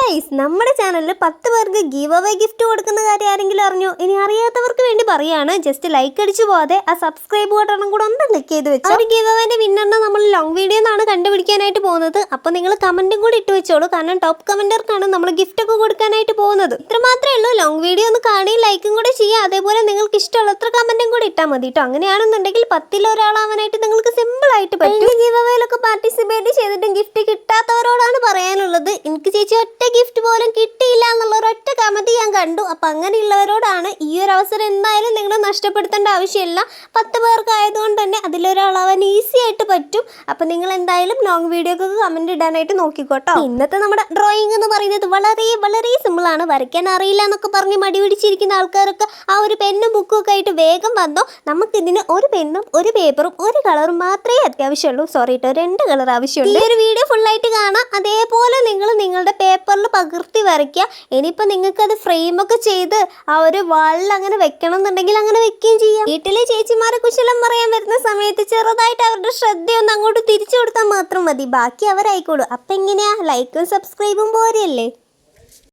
Guys, നമ്മുടെ ചാനലിൽ 10 പേർക്ക് ഗീവ് അവേ ഗിഫ്റ്റ് കൊടുക്കുന്ന കാര്യം ആരെങ്കിലും അറിഞ്ഞോ? ഇനി അറിയാത്തവർക്ക് വേണ്ടി പറയാണ്, ജസ്റ്റ് ലൈക്ക് അടിച്ചു പോകാതെ ആ സബ്സ്ക്രൈബ് ബട്ടണും കൂടെ ഒന്ന് ക്ലിക്ക് ചെയ്ത് വെച്ചു. ഒരു ഗീവ് അവേന്റെ വിന്നറിനെ നമ്മൾ ലോങ് വീഡിയോ എന്നാണ് കണ്ടുപിടിക്കാനായിട്ട് പോകുന്നത്. അപ്പോൾ നിങ്ങൾ കമന്റും കൂടി ഇട്ട് വെച്ചോളൂ, കാരണം ടോപ്പ് കമന്റർക്കാണ് നമ്മൾ ഗിഫ്റ്റ് ഒക്കെ കൊടുക്കാനായിട്ട് പോകുന്നത്. ഇത്ര മാത്രമേ ഉള്ളൂ. ലോങ് വീഡിയോ ഒന്ന് കാണുകയും ലൈക്കും കൂടെ ചെയ്യുക. അതേപോലെ നിങ്ങൾക്ക് ഇഷ്ടമുള്ളത്ര കമന്റും കൂടി ഇട്ടാൽ മതി കേട്ടോ. അങ്ങനെയാണെന്നുണ്ടെങ്കിൽ 10ൽ ഒരാളാവാനായിട്ട് നിങ്ങൾക്ക് സിമ്പിൾ ആയിട്ട് പറ്റും. ഗീവ് അവേയിലൊക്കെ പാർട്ടിസിപ്പേറ്റ് ചെയ്തിട്ടും ഗിഫ്റ്റ് കിട്ടാത്തവരോടാണ് പറയാനുള്ളത്, എനിക്ക് ചേച്ചി ഒറ്റ ഗിഫ്റ്റ് പോലും കിട്ടിയില്ല എന്നുള്ള ഒരൊറ്റ കമന്റ് ഞാൻ കണ്ടു. അപ്പം അങ്ങനെയുള്ളവരോടാണ് ഈ ഒരു അവസരം എന്തായാലും നിങ്ങൾ നഷ്ടപ്പെടുത്തേണ്ട ആവശ്യമില്ല. 10 പേർക്കായതുകൊണ്ട് തന്നെ അതിലൊരാളാവാൻ ഈസി ആയിട്ട് പറ്റും. അപ്പം നിങ്ങൾ എന്തായാലും ലോങ് വീഡിയോക്കൊക്കെ കമന്റ് ഇടാനായിട്ട് നോക്കിക്കോട്ടോ. ഇന്നത്തെ നമ്മുടെ ഡ്രോയിങ് എന്ന് പറയുന്നത് വളരെ വളരെ സിമ്പിളാണ്. വരയ്ക്കാൻ അറിയില്ല എന്നൊക്കെ പറഞ്ഞ് മടി പിടിച്ചിരിക്കുന്ന ആൾക്കാരൊക്കെ ആ ഒരു പെന്നും ബുക്കും ഒക്കെ ആയിട്ട് വേഗം വന്നോ. നമുക്കിതിന് ഒരു പെന്നും ഒരു പേപ്പറും ഒരു കളറും മാത്രമേ അത്യാവശ്യമുള്ളൂ. സോറി കേട്ടോ, 2 കളർ ആവശ്യമുണ്ട്. ഈ ഒരു വീഡിയോ ഫുള്ളായിട്ട് കാണാം. അതേപോലെ നിങ്ങൾ നിങ്ങളുടെ പേപ്പറിൽ പകർത്തി വരയ്ക്കുക. ഇനിയിപ്പോൾ നിങ്ങൾക്ക് അത് ഫ്രെയിമൊക്കെ ചെയ്ത് ആ ഒരു വാളിൽ അങ്ങനെ വെക്കണം എന്നുണ്ടെങ്കിൽ അങ്ങനെ വെക്കുകയും ചെയ്യാം. വീട്ടിലെ ചേച്ചിമാരെ കുശലം പറയാൻ വരുന്ന സമയത്ത് ചെറുതായിട്ട് അവരുടെ ശ്രദ്ധയൊന്ന് അങ്ങോട്ട് തിരിച്ചു കൊടുത്താൽ മാത്രം മതി, ബാക്കി അവരായിക്കോളൂ. അപ്പം എങ്ങനെയാ, ലൈക്കും സബ്സ്ക്രൈബും പോരെയല്ലേ?